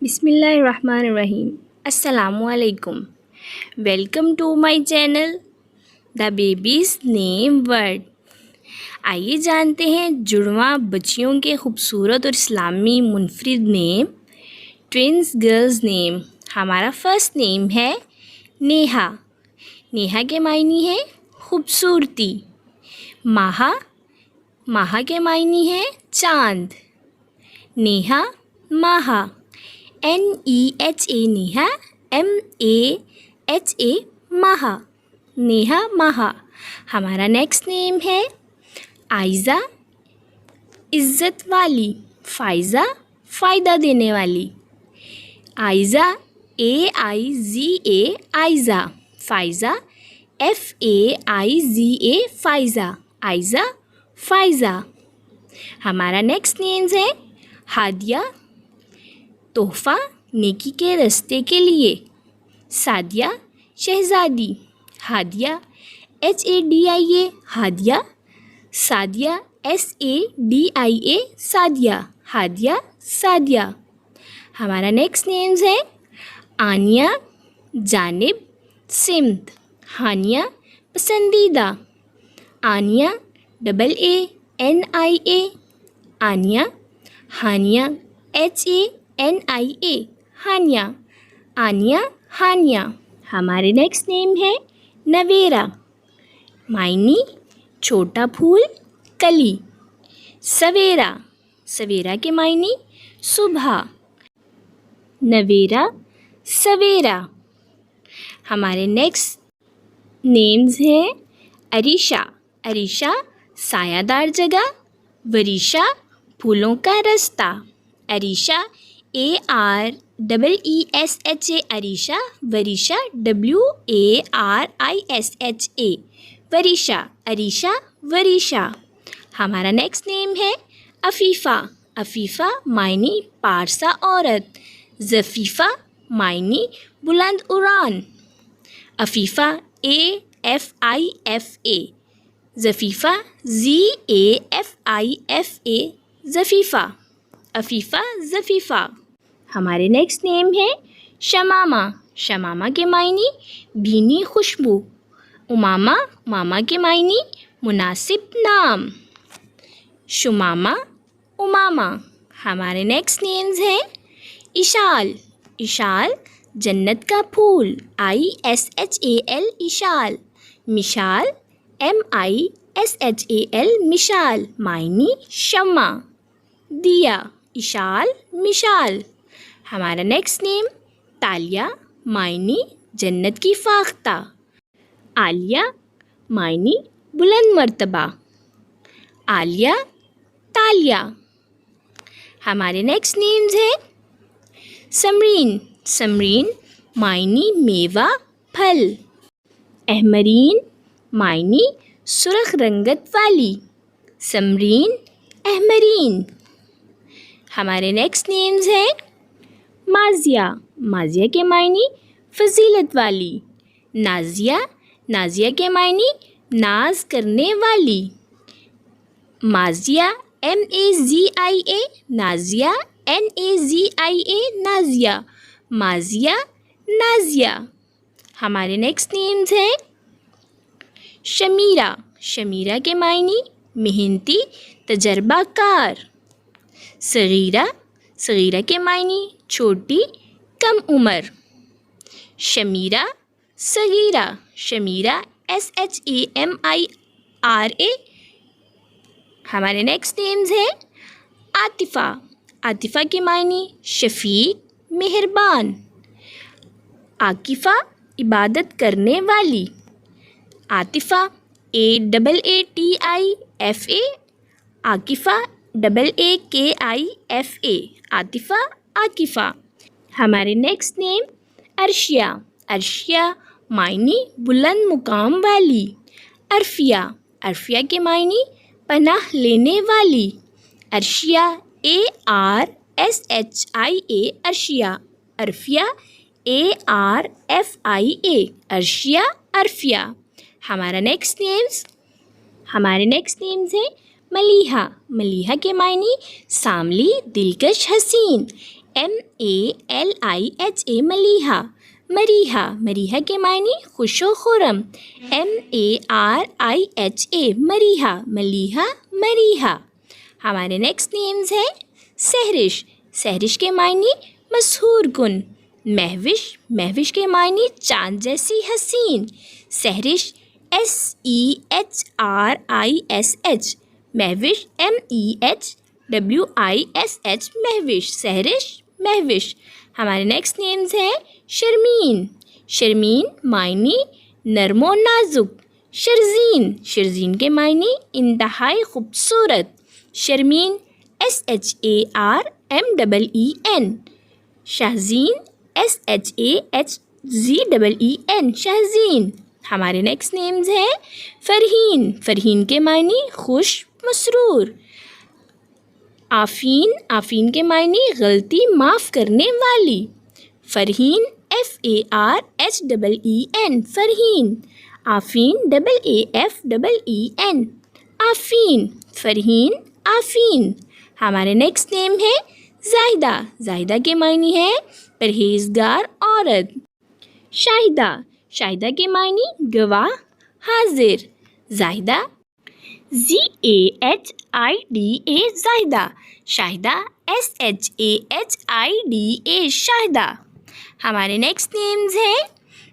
بسم اللہ الرحمن الرحیم. السلام علیکم. Welcome to my channel the babies name word. آئیے جانتے ہیں جڑواں بچیوں کے خوبصورت اور اسلامی منفرد نیم، ٹوئنس گرلز نیم. ہمارا فرسٹ نیم ہے نیہا. نیہا کے معنی ہے خوبصورتی. ماہا، ماہا کے معنی ہے چاند. Neha, Maha, NEHA Neha, MAHA Maha. نیہا، ماہا. ہمارا نیکسٹ نیم ہے آئزہ، عزت والی. فائزہ، فائدہ دینے والی. آئزہ، AIZA آئزہ. فائزہ، FAIZA فائزہ. آئزہ، فائزہ. ہمارا نیکسٹ نیمز ہے ہادیہ، تحفہ نیکی کے رستے کے لیے. سعدیہ، شہزادی. ہادیہ، HADIA ہادیہ. سعدیہ، SADIA سعدیہ. ہادیہ، سعدیہ. ہمارا نیکسٹ نیمز ہے آنیہ، جانب، سمت. ہانیہ، پسندیدہ. آنیہ، AANIA آنیہ. ہانیہ، HANIA ہانیہ. آنیہ، ہانیہ. ہمارے نیکسٹ نیم ہے نویرہ، معنی چھوٹا پھول، کلی. سویرا، سویرا کے معنی صبح. نویرہ، سویرا. ہمارے نیکسٹ نیمز ہیں عریشہ. عریشہ، سایہ دار جگہ. وریشہ، پھولوں کا رستہ. عریشہ، AREESHA عریشہ. وریشہ، WARISHA وریشہ. عریشہ، وریشہ. ہمارا نیکسٹ نیم ہے عفیفہ. عفیفہ، معنی پارسا عورت. زفیفہ، معنی بلند اڑان. عفیفہ، AFIFA زفیفہ. ZAFIFA زفیفہ. عفیفہ، زفیفہ. ہمارے نیکسٹ نیم ہے شمامہ. شمامہ کے معنی بھینی خوشبو. امامہ، امامہ کے معنی مناسب نام. شمامہ، امامہ. ہمارے نیکسٹ نیمز ہیں اشال. اشال، جنت کا پھول. ISHAL اشال. مشال، MISHAL مشال. معنی شمع. دیا، اشال، مشال. ہمارا نیکسٹ نیم تالیہ، معنی جنت کی فاختہ. عالیہ، معنی بلند مرتبہ. عالیہ، تالیہ. ہمارے نیکسٹ نیمز ہیں سمرین. سمرین، معنی میوہ، پھل. احمرین، معنی سرخ رنگت والی. سمرین، احمرین. ہمارے نیکسٹ نیمز ہیں مازیہ. مازیہ کے معنی فضیلت والی. نازیہ، نازیہ کے معنی ناز کرنے والی. مازیہ، MAZIA نازیہ. NAZIA نازیہ. مازیہ، نازیہ. ہمارے نیکسٹ نیمز ہیں شمیرہ. شمیرہ کے معنی محنتی، تجربہ کار. صغیرہ، صغیرہ کے معنی چھوٹی، کم عمر. شمیرہ، صغیرہ. شمیرہ، SHAMIRA. ہمارے نیکسٹ نیمز ہیں عاطفہ. عاطفہ کے معنی شفیق، مہربان. عاکفہ، عبادت کرنے والی. عاطفہ، AATIFA عاکفہ. AAKIFA عاطفہ، عاکفہ. ہمارے نیکسٹ نیم عرشیہ. عرشیہ، معنی بلند مقام والی. عرفیہ. عرفیہ کے معنی پناہ لینے والی. عرشیہ، ARSHIA عرشیہ. عرفیہ، ARFIA عرشیہ، عرفیہ. ہمارے نیکسٹ نیمز ہیں ملیحہ. ملیحہ کے معنی ساملی، دلکش، حسین. MALIHA ملیحہ، مریحہ، مریحہ کے معنی خوش و خرم، MARIHA مریحہ، ملیحہ، مریحہ۔ ہمارے نیکسٹ نیمز ہیں سحرش، سحرش کے معنی مسحور کن، مہوش، مہوش کے معنی چاند جیسی حسین، سحرش SEHRISH، مہوش MEHWISH، مہوش، سحرش، مہوش۔ ہمارے نیکسٹ نیمز ہیں شرمین، شرمین معنی نرم و نازک، شرزین، شرزین کے معنی انتہائی خوبصورت، شرمین SHARMEEN، شہزین SHAHZEEN، شہزین۔ ہمارے نیکسٹ نیمز ہیں فرحین، فرحین کے معنی خوش مسرور، آفین، آفین کے معنی غلطی معاف کرنے والی، فرحین FARHEEN، فرحین، آفین AAFEEN، آفین، فرحین، آفین۔ ہمارے نیکسٹ نیم ہے زاہدہ، زاہدہ کے معنی ہے پرہیزگار عورت، شاہدہ، شاہدہ کے معنی گواہ حاضر، زاہدہ ZAHIDA، زاہدہ، شاہدہ SHAHIDA، شاہدہ۔ ہمارے نیکسٹ نیمز ہیں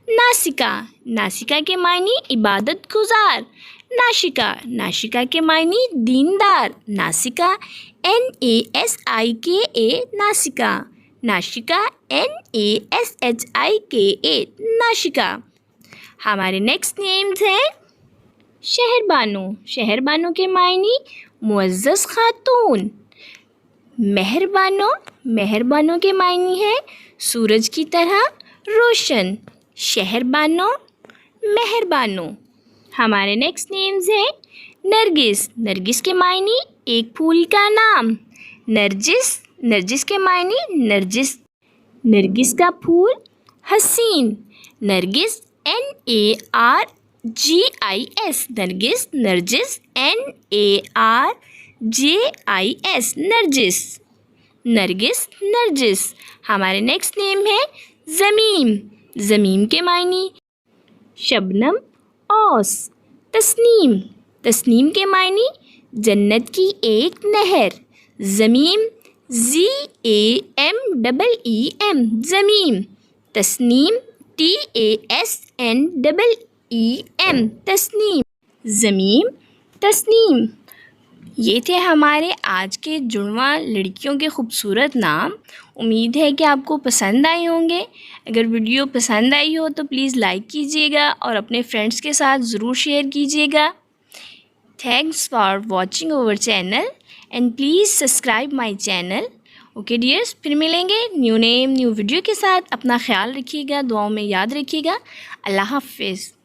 ناسکہ، ناسکہ کے معنی عبادت گزار، ناشکہ، ناشکہ کے معنی دیندار، ناسکہ NASIKA، ناسکہ، ناشکہ NASHIKA، ناشکہ۔ ہمارے نیکسٹ نیمز ہیں شہر بانو، شہر بانو کے معنی معزز خاتون، مہر بانو، مہر بانو کے معنی ہے سورج کی طرح روشن، شہر بانو، مہر بانو۔ ہمارے نیکسٹ نیمز ہیں نرگس، نرگس کے معنی ایک پھول کا نام، نرجس، نرجس کے معنی نرجس، نرگس کا پھول، حسین، نرگس NARGIS، نرگس، نرجس NARJIS، نرجس، نرگس، نرجس۔ ہمارے نیکسٹ نیم ہے زمیم، زمیم کے معنی شبنم، اوس، تسنیم، تسنیم کے معنی جنت کی ایک نہر، زمیم ZAMEEM، زمیم، تسنیم TASNEEM، تسنیم، زمیم، تسنیم۔ یہ تھے ہمارے آج کے جڑواں لڑکیوں کے خوبصورت نام۔ امید ہے کہ آپ کو پسند آئے ہوں گے۔ اگر ویڈیو پسند آئی ہو تو پلیز لائک کیجیے گا اور اپنے فرینڈس کے ساتھ ضرور شیئر کیجیے گا۔ Thanks for watching our channel and please subscribe my channel. Okay dears, پھر ملیں گے نیو نیم نیو ویڈیو کے ساتھ۔ اپنا خیال رکھیے گا، دعاؤں میں یاد رکھیے گا۔ اللہ حافظ۔